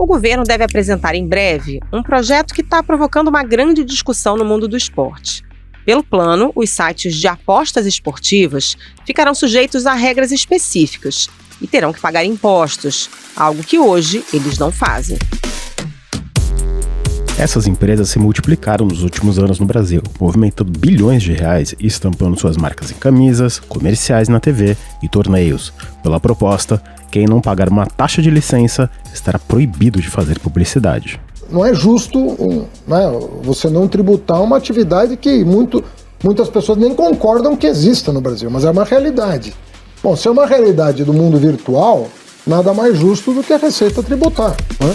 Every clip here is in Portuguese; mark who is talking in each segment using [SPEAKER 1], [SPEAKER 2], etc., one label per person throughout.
[SPEAKER 1] O governo deve apresentar em breve um projeto que está provocando uma grande discussão no mundo do esporte. Pelo plano, os sites de apostas esportivas ficarão sujeitos a regras específicas e terão que pagar impostos, algo que hoje eles não fazem.
[SPEAKER 2] Essas empresas se multiplicaram nos últimos anos no Brasil, movimentando bilhões de reais e estampando suas marcas em camisas, comerciais na TV e torneios. Pela proposta, quem não pagar uma taxa de licença estará proibido de fazer publicidade.
[SPEAKER 3] Não é justo você não tributar uma atividade que muitas pessoas nem concordam que exista no Brasil, mas é uma realidade. Bom, se é uma realidade do mundo virtual, nada mais justo do que a receita tributar, né?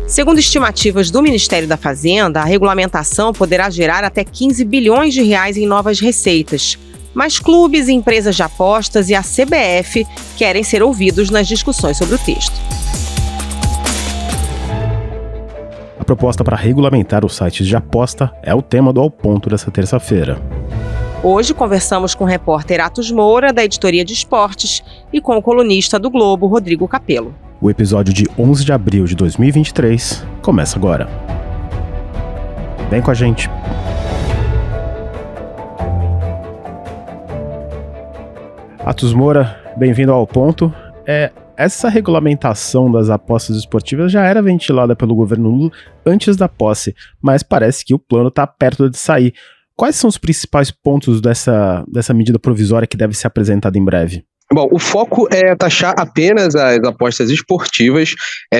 [SPEAKER 1] Segundo estimativas do Ministério da Fazenda, a regulamentação poderá gerar até 15 bilhões de reais em novas receitas. Mas clubes, empresas de apostas e a CBF querem ser ouvidos nas discussões sobre o texto.
[SPEAKER 2] A proposta para regulamentar os sites de aposta é o tema do Ao Ponto dessa terça-feira.
[SPEAKER 1] Hoje conversamos com o repórter Atos Moura, da Editoria de Esportes, e com o colunista do Globo, Rodrigo Capello.
[SPEAKER 2] O episódio de 11 de abril de 2023 começa agora. Vem com a gente. Atos Moura, bem-vindo ao Ponto. Essa regulamentação das apostas esportivas já era ventilada pelo governo Lula antes da posse, mas parece que o plano está perto de sair. Quais são os principais pontos dessa medida provisória que deve ser apresentada em breve?
[SPEAKER 4] Bom, o foco é taxar apenas as apostas esportivas.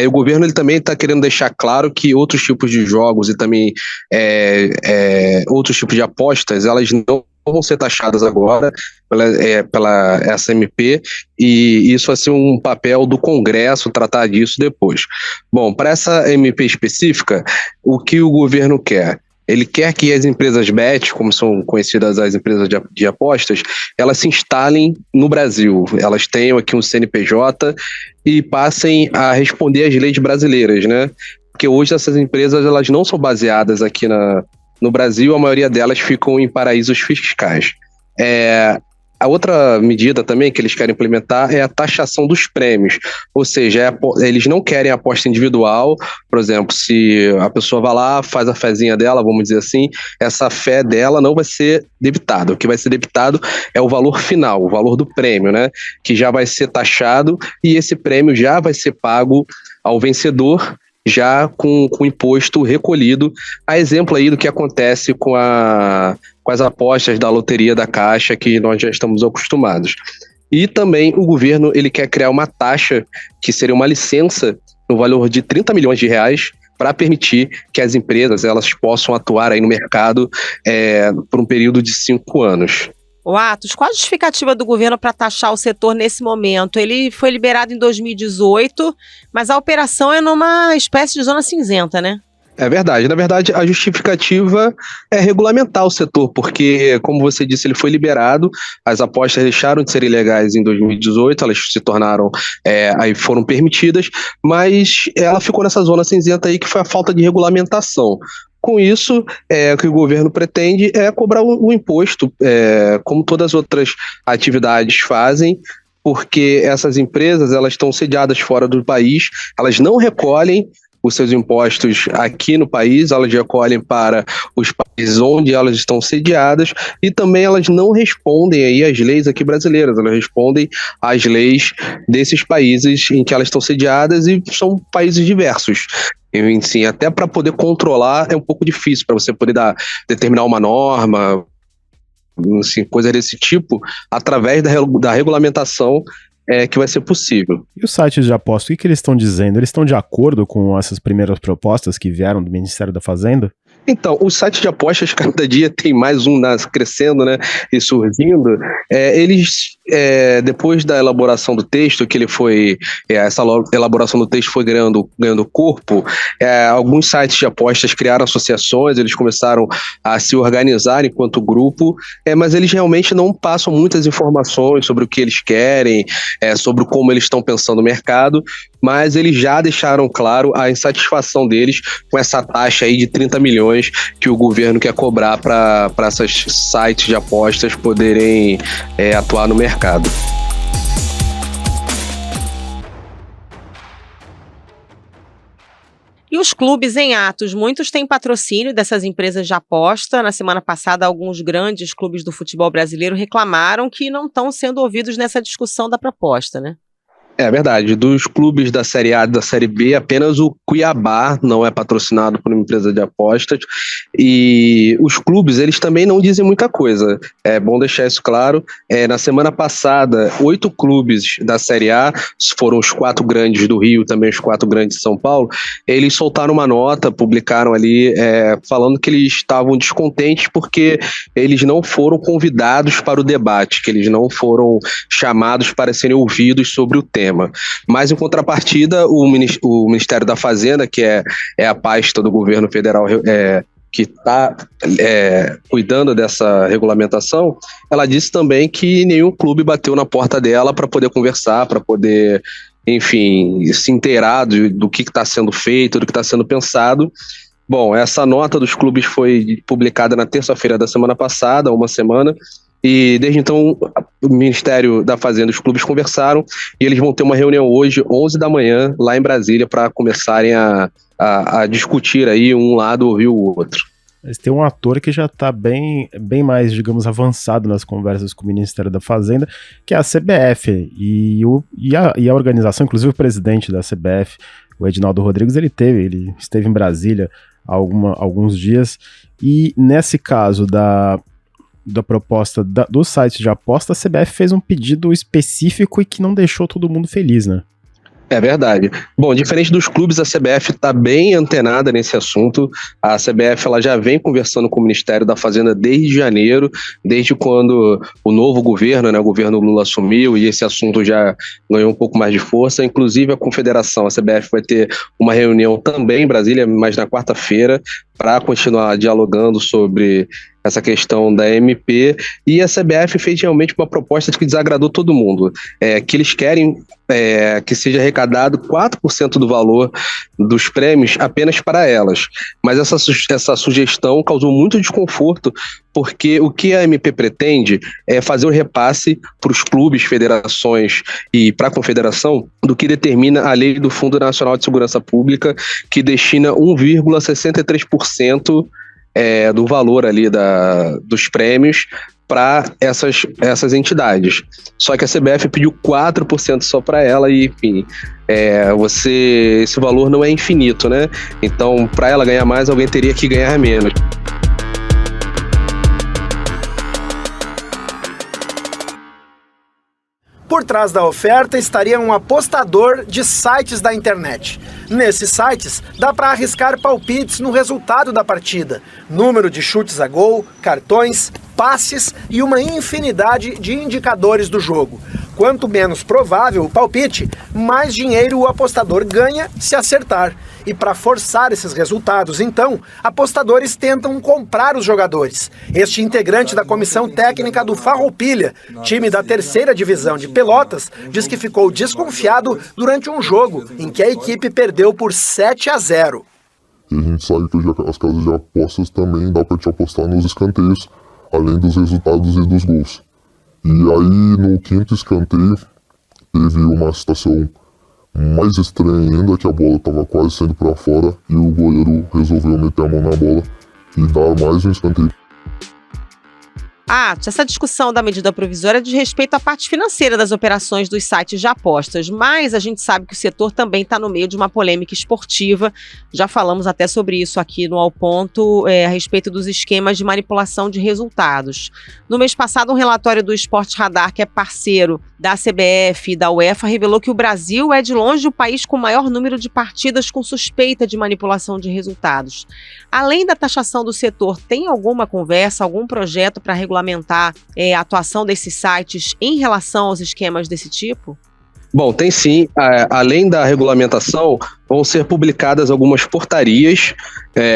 [SPEAKER 4] O governo ele também está querendo deixar claro que outros tipos de jogos e também outros tipos de apostas, elas não vão ser taxadas agora pela SMP, e isso vai ser um papel do Congresso tratar disso depois. Bom, para essa MP específica, o que o governo quer? Ele quer que as empresas bet, como são conhecidas as empresas de apostas, elas se instalem no Brasil. Elas tenham aqui um CNPJ e passem a responder às leis brasileiras, né? Porque hoje essas empresas elas não são baseadas aqui no Brasil, a maioria delas ficam em paraísos fiscais. A outra medida também que eles querem implementar é a taxação dos prêmios, ou seja, eles não querem aposta individual. Por exemplo, se a pessoa vai lá, faz a fezinha dela, vamos dizer assim, essa fé dela não vai ser debitada. O que vai ser debitado é o valor final, o valor do prêmio, né? Que já vai ser taxado e esse prêmio já vai ser pago ao vencedor, já com imposto recolhido, a exemplo aí do que acontece com as apostas da loteria da Caixa, que nós já estamos acostumados. E também o governo ele quer criar uma taxa, que seria uma licença, no valor de 30 milhões de reais, para permitir que as empresas elas possam atuar aí no mercado por um período de 5 anos.
[SPEAKER 1] O Atos, qual a justificativa do governo para taxar o setor nesse momento? Ele foi liberado em 2018, mas a operação é numa espécie de zona cinzenta, né?
[SPEAKER 4] É verdade. Na verdade, a justificativa é regulamentar o setor, porque, como você disse, ele foi liberado, as apostas deixaram de ser ilegais em 2018, elas se tornaram, aí foram permitidas, mas ela ficou nessa zona cinzenta aí, que foi a falta de regulamentação. Com isso, o que o governo pretende é cobrar o imposto, como todas as outras atividades fazem, porque essas empresas elas estão sediadas fora do país, elas não recolhem os seus impostos aqui no país, elas recolhem para os países onde elas estão sediadas, e também elas não respondem aí às leis aqui brasileiras, elas respondem às leis desses países em que elas estão sediadas, e são países diversos. Sim, até para poder controlar é um pouco difícil, para você poder determinar uma norma, assim, coisa desse tipo, através da regulamentação que vai ser possível.
[SPEAKER 2] E os sites de aposta, o que eles estão dizendo? Eles estão de acordo com essas primeiras propostas que vieram do Ministério da Fazenda?
[SPEAKER 4] Então, os sites de apostas, cada dia tem mais um crescendo, né, e surgindo. Eles, depois da elaboração do texto, que ele foi, essa elaboração do texto foi ganhando corpo, alguns sites de apostas criaram associações, eles começaram a se organizar enquanto grupo, mas eles realmente não passam muitas informações sobre o que eles querem, sobre como eles estão pensando o mercado, mas eles já deixaram claro a insatisfação deles com essa taxa aí de 30 milhões que o governo quer cobrar para esses sites de apostas poderem atuar no mercado.
[SPEAKER 1] os clubes em atos, muitos têm patrocínio dessas empresas de aposta. Na semana passada, alguns grandes clubes do futebol brasileiro reclamaram que não estão sendo ouvidos nessa discussão da proposta, né?
[SPEAKER 4] É verdade, dos clubes da Série A e da Série B, apenas o Cuiabá não é patrocinado por uma empresa de apostas, e os clubes, eles também não dizem muita coisa, é bom deixar isso claro. Na semana passada, 8 clubes da Série A, foram os 4 grandes do Rio, também os 4 grandes de São Paulo, eles soltaram uma nota, publicaram ali, falando que eles estavam descontentes porque eles não foram convidados para o debate, que eles não foram chamados para serem ouvidos sobre o tema. Mas, em contrapartida, o Ministério da Fazenda, que é a pasta do governo federal que está cuidando dessa regulamentação, ela disse também que nenhum clube bateu na porta dela para poder conversar, para poder, enfim, se inteirar do que está sendo feito, do que está sendo pensado. Bom, essa nota dos clubes foi publicada na terça-feira da semana passada, há uma semana, e desde então o Ministério da Fazenda e os clubes conversaram e eles vão ter uma reunião hoje, 11 da manhã, lá em Brasília, para começarem a discutir aí um lado ouvir o outro.
[SPEAKER 2] Mas tem um ator que já está bem mais, digamos, avançado nas conversas com o Ministério da Fazenda, que é a CBF, e a organização, inclusive o presidente da CBF, o Edinaldo Rodrigues, ele esteve em Brasília há alguns dias, e nesse caso da proposta dos sites de aposta, a CBF fez um pedido específico e que não deixou todo mundo feliz, né?
[SPEAKER 4] É verdade. Bom, diferente dos clubes, a CBF está bem antenada nesse assunto. A CBF ela já vem conversando com o Ministério da Fazenda desde janeiro, desde quando o novo governo, né, o governo Lula assumiu, e esse assunto já ganhou um pouco mais de força. Inclusive a Confederação, a CBF vai ter uma reunião também em Brasília, mas na quarta-feira, para continuar dialogando sobre essa questão da MP, e a CBF fez realmente uma proposta que desagradou todo mundo, que eles querem que seja arrecadado 4% do valor dos prêmios apenas para elas, mas essa sugestão causou muito desconforto, porque o que a MP pretende é fazer o repasse para os clubes, federações e para a confederação do que determina a lei do Fundo Nacional de Segurança Pública, que destina 1,63% do valor ali dos prêmios para essas entidades. Só que a CBF pediu 4% só para ela e, enfim, esse valor não é infinito, né? Então, para ela ganhar mais, alguém teria que ganhar menos.
[SPEAKER 5] Por trás da oferta estaria um apostador de sites da internet. Nesses sites, dá para arriscar palpites no resultado da partida, número de chutes a gol, cartões, passes e uma infinidade de indicadores do jogo. Quanto menos provável o palpite, mais dinheiro o apostador ganha se acertar. E para forçar esses resultados, então, apostadores tentam comprar os jogadores. Este integrante da comissão técnica do Farroupilha, time da 3ª divisão de Pelotas, diz que ficou desconfiado durante um jogo em que a equipe perdeu por 7-0.
[SPEAKER 6] E a gente sabe que as casas de apostas também dá para te apostar nos escanteios, além dos resultados e dos gols. E aí, no 5º escanteio, teve uma situação mais estranha ainda, que a bola estava quase saindo para fora e o goleiro resolveu meter a mão na bola e dar mais um escanteio.
[SPEAKER 1] Essa discussão da medida provisória diz respeito à parte financeira das operações dos sites de apostas, mas a gente sabe que o setor também está no meio de uma polêmica esportiva. Já falamos até sobre isso aqui no Ao Ponto, a respeito dos esquemas de manipulação de resultados. No mês passado, um relatório do Esporte Radar, que é parceiro da CBF e da UEFA, revelou que o Brasil é de longe o país com o maior número de partidas com suspeita de manipulação de resultados. Além da taxação do setor, tem alguma conversa, algum projeto para regulamentar a atuação desses sites em relação aos esquemas desse tipo?
[SPEAKER 4] Bom, tem sim. Além da regulamentação, vão ser publicadas algumas portarias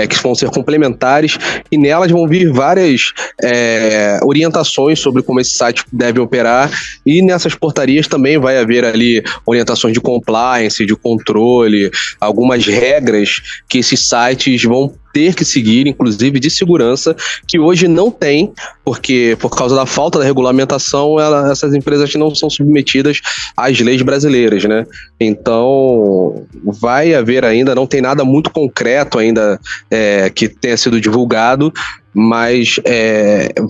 [SPEAKER 4] que vão ser complementares, e nelas vão vir várias orientações sobre como esse site deve operar, e nessas portarias também vai haver ali orientações de compliance, de controle, algumas regras que esses sites vão ter que seguir, inclusive de segurança, que hoje não tem, porque por causa da falta da regulamentação, essas empresas não são submetidas às leis brasileiras, né? Então, vai vai haver ainda, não tem nada muito concreto ainda que tenha sido divulgado, mas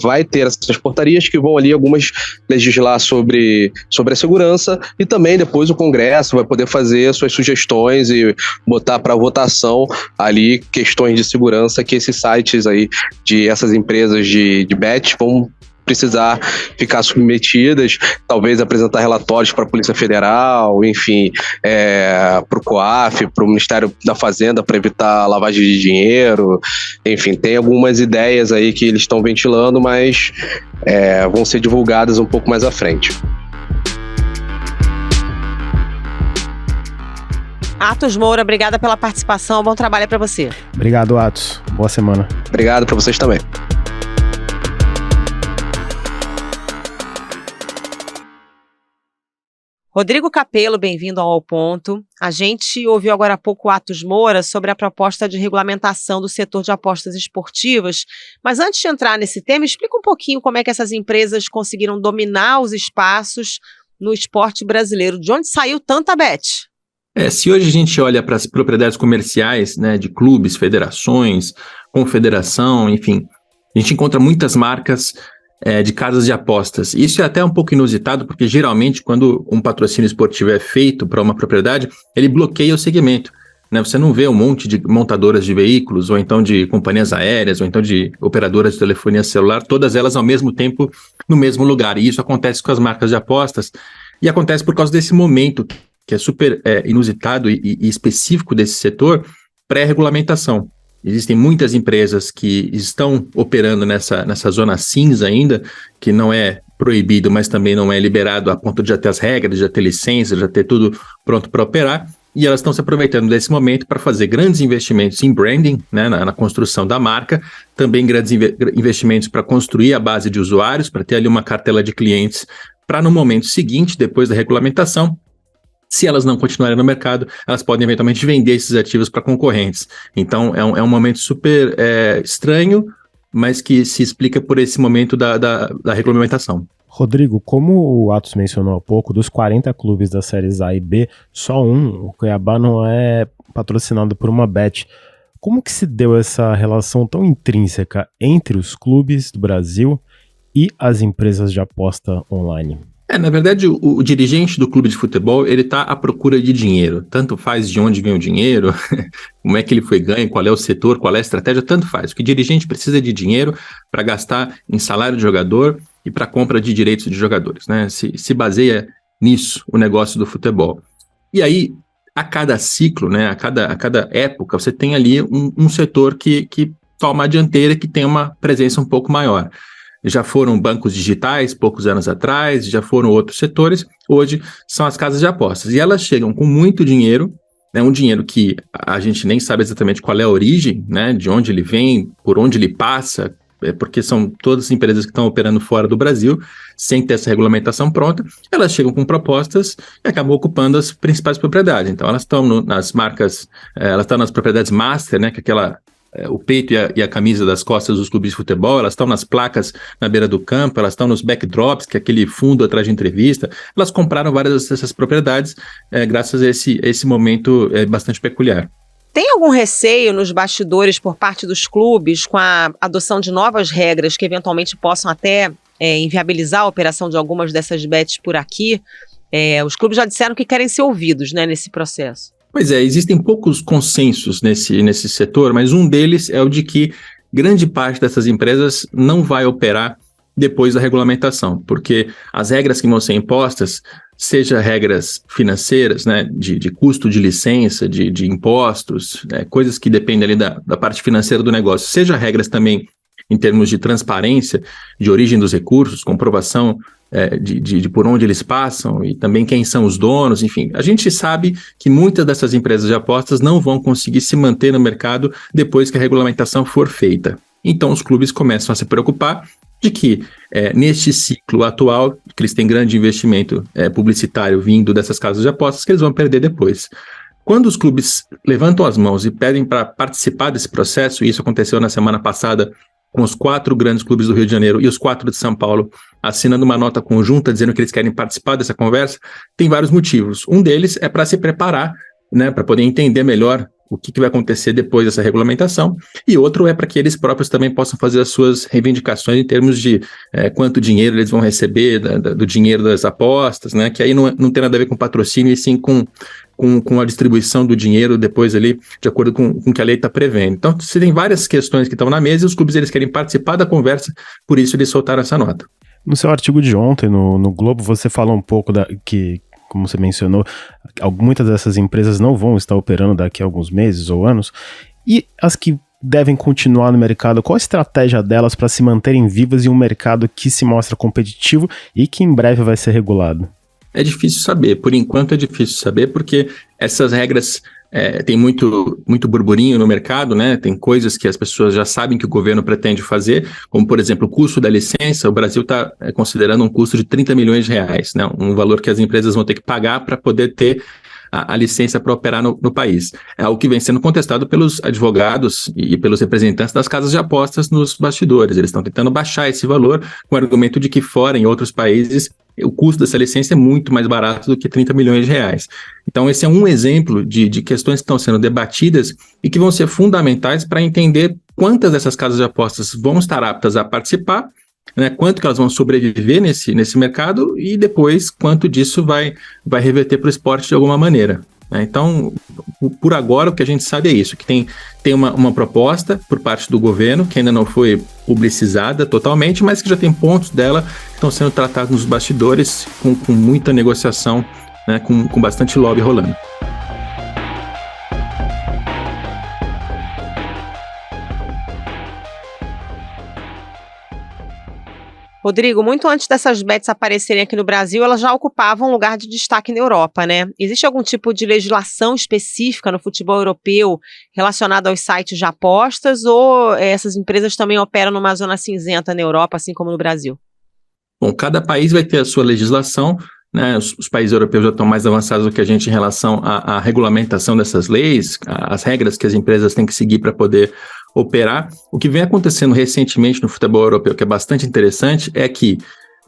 [SPEAKER 4] vai ter essas portarias que vão ali algumas legislar sobre a segurança, e também depois o Congresso vai poder fazer suas sugestões e botar para votação ali questões de segurança que esses sites aí de essas empresas de bet vão precisar ficar submetidas, talvez apresentar relatórios para a Polícia Federal, enfim, para o COAF, para o Ministério da Fazenda, para evitar lavagem de dinheiro, enfim, tem algumas ideias aí que eles estão ventilando, mas vão ser divulgadas um pouco mais à frente.
[SPEAKER 1] Atos Moura, obrigada pela participação, bom trabalho para você.
[SPEAKER 2] Obrigado, Atos. Boa semana.
[SPEAKER 4] Obrigado para vocês também.
[SPEAKER 1] Rodrigo Capello, bem-vindo ao Ponto. A gente ouviu agora há pouco o Atos Moura sobre a proposta de regulamentação do setor de apostas esportivas, mas antes de entrar nesse tema, explica um pouquinho como é que essas empresas conseguiram dominar os espaços no esporte brasileiro. De onde saiu tanta bet?
[SPEAKER 7] Se hoje a gente olha para as propriedades comerciais, né, de clubes, federações, confederação, enfim, a gente encontra muitas marcas de casas de apostas. Isso é até um pouco inusitado, porque geralmente quando um patrocínio esportivo é feito para uma propriedade, ele bloqueia o segmento, né? Você não vê um monte de montadoras de veículos, ou então de companhias aéreas, ou então de operadoras de telefonia celular, todas elas ao mesmo tempo no mesmo lugar. E isso acontece com as marcas de apostas, e acontece por causa desse momento, que é super inusitado e específico desse setor, pré-regulamentação. Existem muitas empresas que estão operando nessa zona cinza ainda, que não é proibido, mas também não é liberado a ponto de já ter as regras, já ter licença, já ter tudo pronto para operar, e elas estão se aproveitando desse momento para fazer grandes investimentos em branding, né, na construção da marca, também grandes investimentos para construir a base de usuários, para ter ali uma cartela de clientes, para no momento seguinte, depois da regulamentação, se elas não continuarem no mercado, elas podem eventualmente vender esses ativos para concorrentes. Então, é um momento super estranho, mas que se explica por esse momento da regulamentação.
[SPEAKER 2] Rodrigo, como o Atos mencionou há pouco, dos 40 clubes das séries A e B, só o Cuiabá, não é patrocinado por uma bet. Como que se deu essa relação tão intrínseca entre os clubes do Brasil e as empresas de aposta online?
[SPEAKER 7] Na verdade, o dirigente do clube de futebol, ele está à procura de dinheiro. Tanto faz de onde vem o dinheiro, como é que ele foi ganho, qual é o setor, qual é a estratégia, tanto faz. O que o dirigente precisa de dinheiro para gastar em salário de jogador e para compra de direitos de jogadores, né? Se baseia nisso o negócio do futebol. E aí, a cada ciclo, né, a cada época, você tem ali um setor que toma a dianteira, que tem uma presença um pouco maior. Já foram bancos digitais, poucos anos atrás, já foram outros setores, hoje são as casas de apostas. E elas chegam com muito dinheiro, né, um dinheiro que a gente nem sabe exatamente qual é a origem, né, de onde ele vem, por onde ele passa, porque são todas as empresas que estão operando fora do Brasil, sem ter essa regulamentação pronta, elas chegam com propostas e acabam ocupando as principais propriedades. Então elas estão nas marcas, elas estão nas propriedades master, né, que é o peito e a camisa das costas dos clubes de futebol, elas estão nas placas na beira do campo, elas estão nos backdrops, que é aquele fundo atrás de entrevista. Elas compraram várias dessas propriedades graças a esse momento bastante peculiar.
[SPEAKER 1] Tem algum receio nos bastidores por parte dos clubes com a adoção de novas regras que eventualmente possam até inviabilizar a operação de algumas dessas bets por aqui? Os clubes já disseram que querem ser ouvidos, né, nesse processo.
[SPEAKER 7] Pois existem poucos consensos nesse setor, mas um deles é o de que grande parte dessas empresas não vai operar depois da regulamentação, porque as regras que vão ser impostas, seja regras financeiras, né, de custo de licença, de impostos, coisas que dependem ali da parte financeira do negócio, seja regras também em termos de transparência, de origem dos recursos, comprovação de por onde eles passam e também quem são os donos, enfim. A gente sabe que muitas dessas empresas de apostas não vão conseguir se manter no mercado depois que a regulamentação for feita. Então os clubes começam a se preocupar de que neste ciclo atual, que eles têm grande investimento publicitário vindo dessas casas de apostas, que eles vão perder depois. Quando os clubes levantam as mãos e pedem para participar desse processo, e isso aconteceu na semana passada com os 4 grandes clubes do Rio de Janeiro e os 4 de São Paulo, assinando uma nota conjunta dizendo que eles querem participar dessa conversa, tem vários motivos. Um deles é para se preparar né, para poder entender melhor o que vai acontecer depois dessa regulamentação, e outro é para que eles próprios também possam fazer as suas reivindicações em termos de quanto dinheiro eles vão receber do dinheiro das apostas, né, que aí não tem nada a ver com patrocínio, e sim com a distribuição do dinheiro depois ali, de acordo com o que a lei está prevendo. Então, você tem várias questões que estão na mesa e os clubes eles querem participar da conversa, por isso eles soltaram essa nota.
[SPEAKER 2] No seu artigo de ontem, no Globo, você falou um pouco que, como você mencionou, muitas dessas empresas não vão estar operando daqui a alguns meses ou anos, e as que devem continuar no mercado, qual a estratégia delas para se manterem vivas em um mercado que se mostra competitivo e que em breve vai ser regulado?
[SPEAKER 7] É difícil saber, por enquanto é difícil saber, porque essas regras tem muito burburinho no mercado, né? Tem coisas que as pessoas já sabem que o governo pretende fazer, como, por exemplo, o custo da licença. O Brasil está considerando um custo de 30 milhões de reais, né? Um valor que as empresas vão ter que pagar para poder ter a licença para operar no país. É algo que vem sendo contestado pelos advogados e pelos representantes das casas de apostas nos bastidores. Eles estão tentando baixar esse valor com o argumento de que fora, em outros países, o custo dessa licença é muito mais barato do que 30 milhões de reais. Então, esse é um exemplo de questões que estão sendo debatidas e que vão ser fundamentais para entender quantas dessas casas de apostas vão estar aptas a participar, né, quanto que elas vão sobreviver nesse mercado e depois quanto disso vai reverter para o esporte de alguma maneira. Né? Então, por agora, o que a gente sabe é isso, que tem uma proposta por parte do governo, que ainda não foi publicizada totalmente, mas que já tem pontos dela que estão sendo tratados nos bastidores com muita negociação, né, com bastante lobby rolando.
[SPEAKER 1] Rodrigo, muito antes dessas bets aparecerem aqui no Brasil, elas já ocupavam um lugar de destaque na Europa, né? Existe algum tipo de legislação específica no futebol europeu relacionada aos sites de apostas ou essas empresas também operam numa zona cinzenta na Europa, assim como no Brasil?
[SPEAKER 7] Bom, cada país vai ter a sua legislação, né? Os países europeus já estão mais avançados do que a gente em relação à regulamentação dessas leis, as regras que as empresas têm que seguir para poder operar. O que vem acontecendo recentemente no futebol europeu, que é bastante interessante, é que,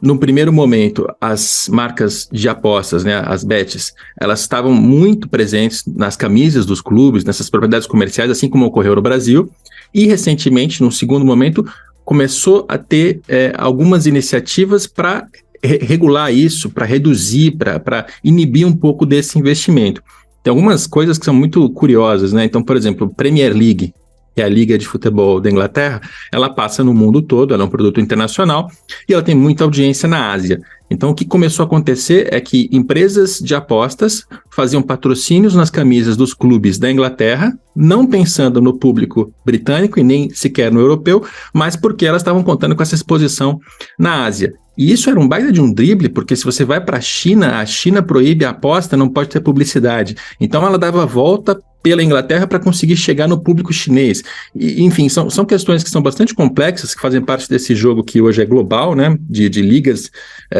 [SPEAKER 7] no primeiro momento, as marcas de apostas, né, as bets, elas estavam muito presentes nas camisas dos clubes, nessas propriedades comerciais, assim como ocorreu no Brasil, e recentemente, num segundo momento, começou a ter algumas iniciativas para regular isso, para reduzir, para inibir um pouco desse investimento. Tem algumas coisas que são muito curiosas, né? Então, por exemplo, Premier League, que é a Liga de Futebol da Inglaterra, ela passa no mundo todo, ela é um produto internacional e ela tem muita audiência na Ásia. Então, o que começou a acontecer é que empresas de apostas faziam patrocínios nas camisas dos clubes da Inglaterra, não pensando no público britânico e nem sequer no europeu, mas porque elas estavam contando com essa exposição na Ásia. E isso era um baita de um drible, porque se você vai para a China proíbe a aposta, não pode ter publicidade. Então, ela dava a volta pela Inglaterra para conseguir chegar no público chinês. E, enfim, são questões que são bastante complexas, que fazem parte desse jogo que hoje é global, né, de ligas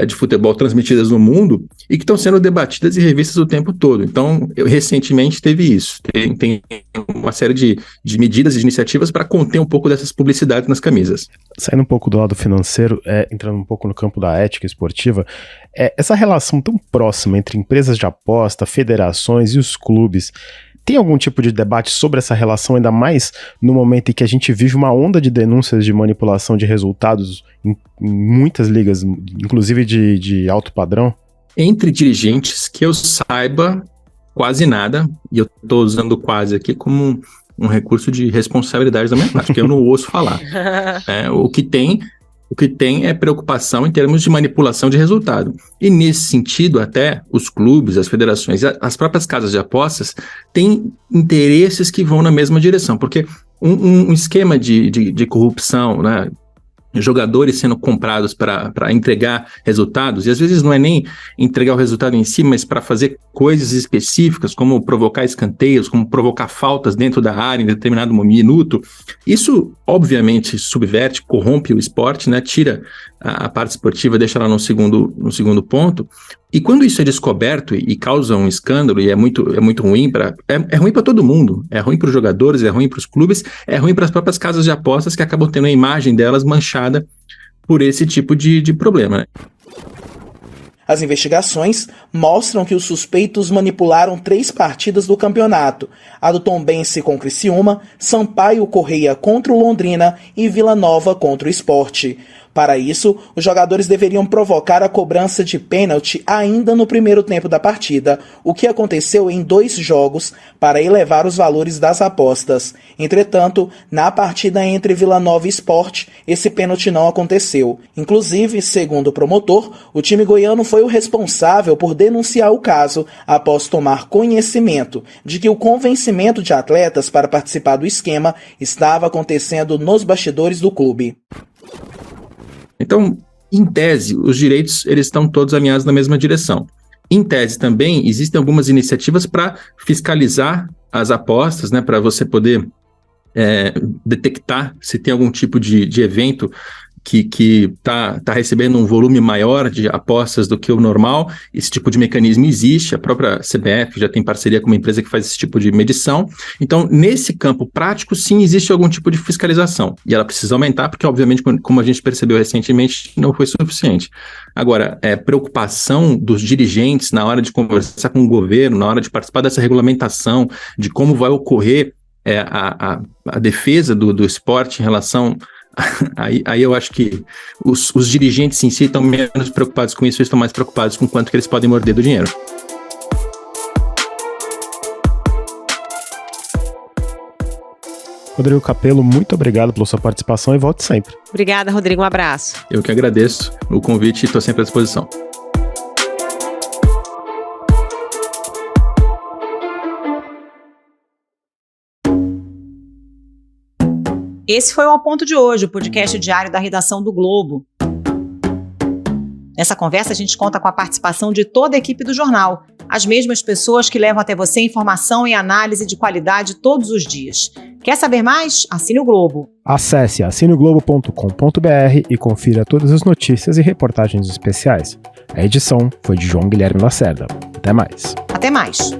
[SPEAKER 7] de futebol transmitidas no mundo e que estão sendo debatidas e revistas o tempo todo. Então, recentemente teve isso. Tem uma série de medidas e de iniciativas para conter um pouco dessas publicidades nas camisas.
[SPEAKER 2] Saindo um pouco do lado financeiro, entrando um pouco no campo da ética esportiva, essa relação tão próxima entre empresas de aposta, federações e os clubes, tem algum tipo de debate sobre essa relação, ainda mais no momento em que a gente vive uma onda de denúncias de manipulação de resultados em muitas ligas, inclusive de alto padrão?
[SPEAKER 7] Entre dirigentes, que eu saiba, quase nada, e eu estou usando quase aqui como um recurso de responsabilidade da minha parte, porque eu não ouço falar. O que tem é preocupação em termos de manipulação de resultado. E nesse sentido, até os clubes, as federações, as próprias casas de apostas têm interesses que vão na mesma direção, porque um esquema de corrupção, né, jogadores sendo comprados para entregar resultados, e às vezes não é nem entregar o resultado em si, mas para fazer coisas específicas, como provocar escanteios, como provocar faltas dentro da área em determinado minuto. Isso, obviamente, subverte, corrompe o esporte, né? Tira a parte esportiva, deixa ela no segundo ponto. E quando isso é descoberto e causa um escândalo, e é muito ruim é ruim para todo mundo, é ruim para os jogadores, é ruim para os clubes, é ruim para as próprias casas de apostas que acabam tendo a imagem delas manchada por esse tipo de problema, né?
[SPEAKER 8] As investigações mostram que os suspeitos manipularam 3 partidas do campeonato, a do Tombense com Criciúma, Sampaio Corrêa contra o Londrina e Vila Nova contra o Sport. Para isso, os jogadores deveriam provocar a cobrança de pênalti ainda no primeiro tempo da partida, o que aconteceu em 2 jogos para elevar os valores das apostas. Entretanto, na partida entre Vila Nova e Sport, esse pênalti não aconteceu. Inclusive, segundo o promotor, o time goiano foi o responsável por denunciar o caso após tomar conhecimento de que o convencimento de atletas para participar do esquema estava acontecendo nos bastidores do clube.
[SPEAKER 7] Então, em tese, os direitos eles estão todos alinhados na mesma direção. Em tese também, existem algumas iniciativas para fiscalizar as apostas, né, para você poder detectar se tem algum tipo de evento que tá recebendo um volume maior de apostas do que o normal. Esse tipo de mecanismo existe, a própria CBF já tem parceria com uma empresa que faz esse tipo de medição. Então, nesse campo prático, sim, existe algum tipo de fiscalização. E ela precisa aumentar, porque, obviamente, como a gente percebeu recentemente, não foi suficiente. Agora, preocupação dos dirigentes na hora de conversar com o governo, na hora de participar dessa regulamentação, de como vai ocorrer a defesa do esporte em relação... Aí eu acho que os dirigentes em si estão menos preocupados com isso, eles estão mais preocupados com quanto que eles podem morder do dinheiro.
[SPEAKER 2] Rodrigo Capello, muito obrigado pela sua participação e volte sempre.
[SPEAKER 1] Obrigada, Rodrigo. Um abraço.
[SPEAKER 7] Eu que agradeço o convite e estou sempre à disposição.
[SPEAKER 9] Esse foi o Ao Ponto de hoje, o podcast diário da redação do Globo. Nessa conversa, a gente conta com a participação de toda a equipe do jornal, as mesmas pessoas que levam até você informação e análise de qualidade todos os dias. Quer saber mais? Assine o Globo.
[SPEAKER 2] Acesse assineglobo.com.br e confira todas as notícias e reportagens especiais. A edição foi de João Guilherme Lacerda. Até mais.
[SPEAKER 9] Até mais.